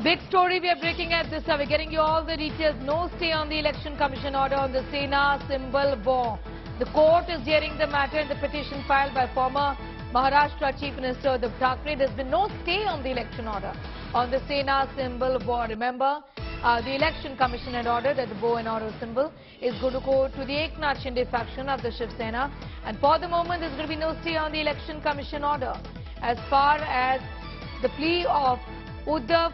Big story we are breaking at this hour. We're getting you all the details. No stay on the Election Commission order on the Sena symbol war. The court is hearing the matter in the petition filed by former Maharashtra Chief Minister Uddhav Thackeray. There's been no stay on the election order on the Sena symbol war. Remember, the Election Commission had ordered that the bow and arrow symbol is going to go to the Eknath Shinde faction of the Shiv Sena. And for the moment, there's going to be no stay on the Election Commission order. As far as the plea of Uddhav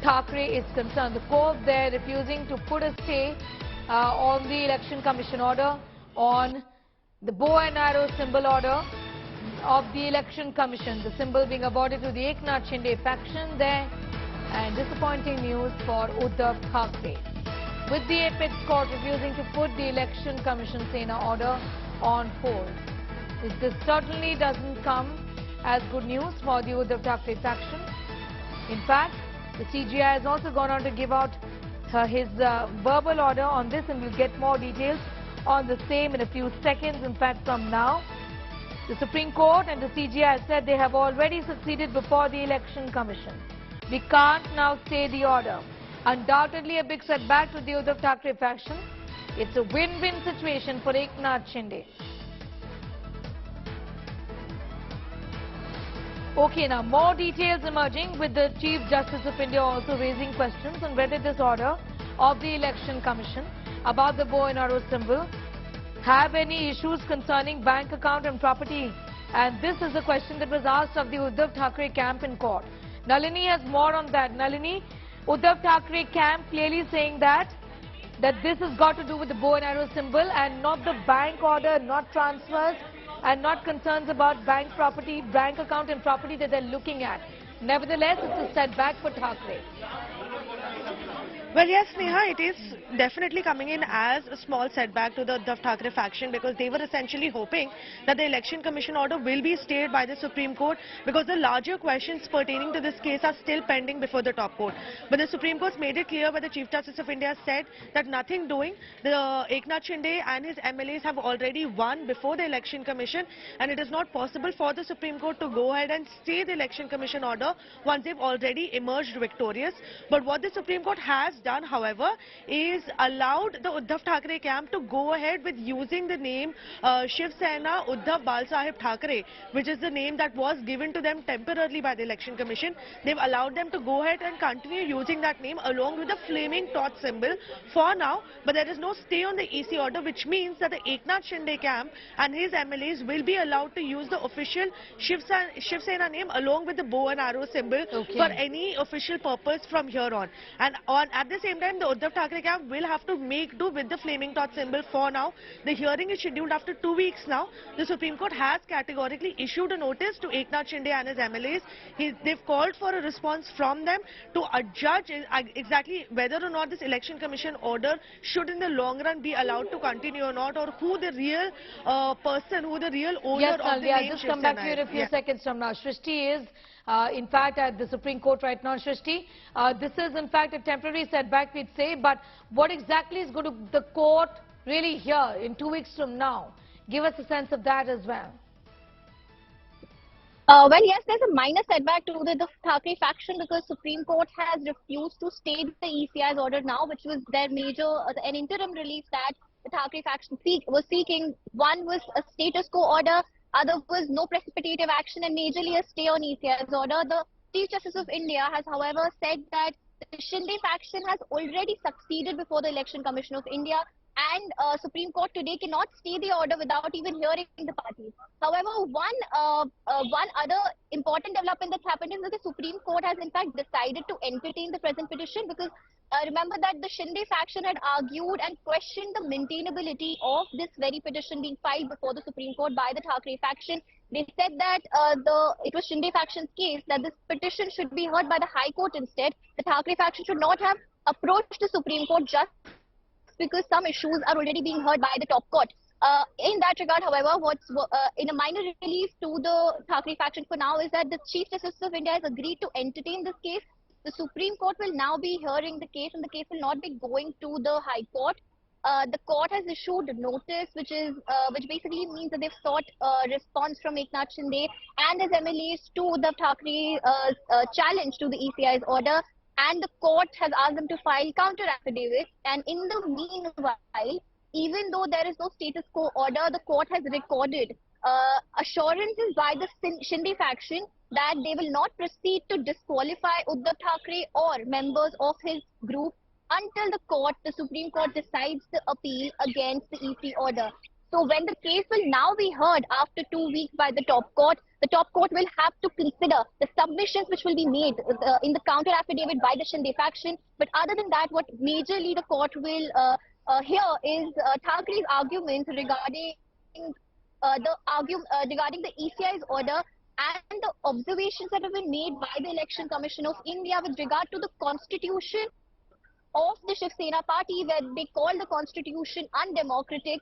Thackeray is concerned, the court there refusing to put a stay on the Election Commission order on the bow and arrow symbol order of the Election Commission. The symbol being awarded to the Eknath Shinde faction there, and disappointing news for Uddhav Thackeray. With the apex court refusing to put the Election Commission Sena order on hold. This certainly doesn't come as good news for the Uddhav Thackeray faction. In fact, the CGI has also gone on to give out his verbal order on this, and we'll get more details on the same in a few seconds. In fact, from now, the Supreme Court and the CGI said they have already succeeded before the Election Commission. We can't now stay the order. Undoubtedly a big setback to the Uddhav Thackeray faction. It's a win-win situation for Eknath Shinde. Okay, now more details emerging, with the Chief Justice of India also raising questions on whether this order of the Election Commission about the bow and arrow symbol have any issues concerning bank account and property. And this is a question that was asked of the Uddhav Thackeray camp in court. Nalini has more on that. Nalini, Uddhav Thackeray camp clearly saying that this has got to do with the bow and arrow symbol and not the bank order, not transfers, and not concerns about bank property, bank account and property that they're looking at. Nevertheless, it's a setback for Thackeray. Well, yes, Neha, it is definitely coming in as a small setback to the Uddhav Thackeray faction, because they were essentially hoping that the Election Commission order will be stayed by the Supreme Court, because the larger questions pertaining to this case are still pending before the top court. But the Supreme Court made it clear, where the Chief Justice of India said that nothing doing. The Eknath Shinde and his MLAs have already won before the Election Commission, and it is not possible for the Supreme Court to go ahead and stay the Election Commission order once they've already emerged victorious. But what the Supreme Court has done, however, is allowed the Uddhav Thackeray camp to go ahead with using the name Shiv Sena Uddhav Balsaheb Thackeray, which is the name that was given to them temporarily by the Election Commission. They've allowed them to go ahead and continue using that name along with the flaming torch symbol for now, but there is no stay on the EC order, which means that the Eknath Shinde camp and his MLAs will be allowed to use the official Shiv Sena name along with the bow and arrow symbol for any official purpose from here on. And at the same time, the Uddhav Thackeray camp will have to make do with the flaming torch symbol for now. The hearing is scheduled after 2 weeks now. The Supreme Court has categorically issued a notice to Eknath Shinde and his MLAs. They've called for a response from them to judge exactly whether or not this Election Commission order should in the long run be allowed to continue or not, or who the real person, who the real owner of the name. I'll just come back to you in a few seconds from now. Shrishti is in fact at the Supreme Court right now. Shrishti, this is in fact a temporary setback, we'd say, but what exactly is going to the court really hear in 2 weeks from now? Give us a sense of that as well. Well, yes, there's a minor setback to the Thackeray faction, because Supreme Court has refused to stay the ECI's order now, which was their major, an interim relief that the Thackeray faction was seeking. One was a status quo order, other was no precipitative action, and majorly a stay on ECI's order. The Chief Justice of India has, however, said that the Shinde faction has already succeeded before the Election Commission of India, and Supreme Court today cannot stay the order without even hearing the parties. However, one other important development that's happened is that the Supreme Court has in fact decided to entertain the present petition, because remember that the Shinde faction had argued and questioned the maintainability of this very petition being filed before the Supreme Court by the Thackeray faction. They said that it was Shinde faction's case that this petition should be heard by the High Court instead. The Thackeray faction should not have approached the Supreme Court just because some issues are already being heard by the top court. In that regard, however, what's in a minor relief to the Thackeray faction for now is that the Chief Justice of India has agreed to entertain this case. The Supreme Court will now be hearing the case, and the case will not be going to the High Court. The court has issued a notice, which basically means that they've sought a response from Eknath Shinde and his MLAs to the Thackeray challenge to the ECI's order. and the court has asked them to file counter affidavits. And in the meanwhile, even though there is no status quo order, the court has recorded assurances by the Shinde faction that they will not proceed to disqualify Uddhav Thackeray or members of his group until the Supreme Court decides the appeal against the EC order. So when the case will now be heard after 2 weeks by the top court will have to consider the submissions which will be made in the counter affidavit by the Shinde faction. But other than that, what majorly the court will hear is Thackeray's arguments regarding regarding the ECI's order and the observations that have been made by the Election Commission of India with regard to the constitution of the Shiv Sena party, where they call the constitution undemocratic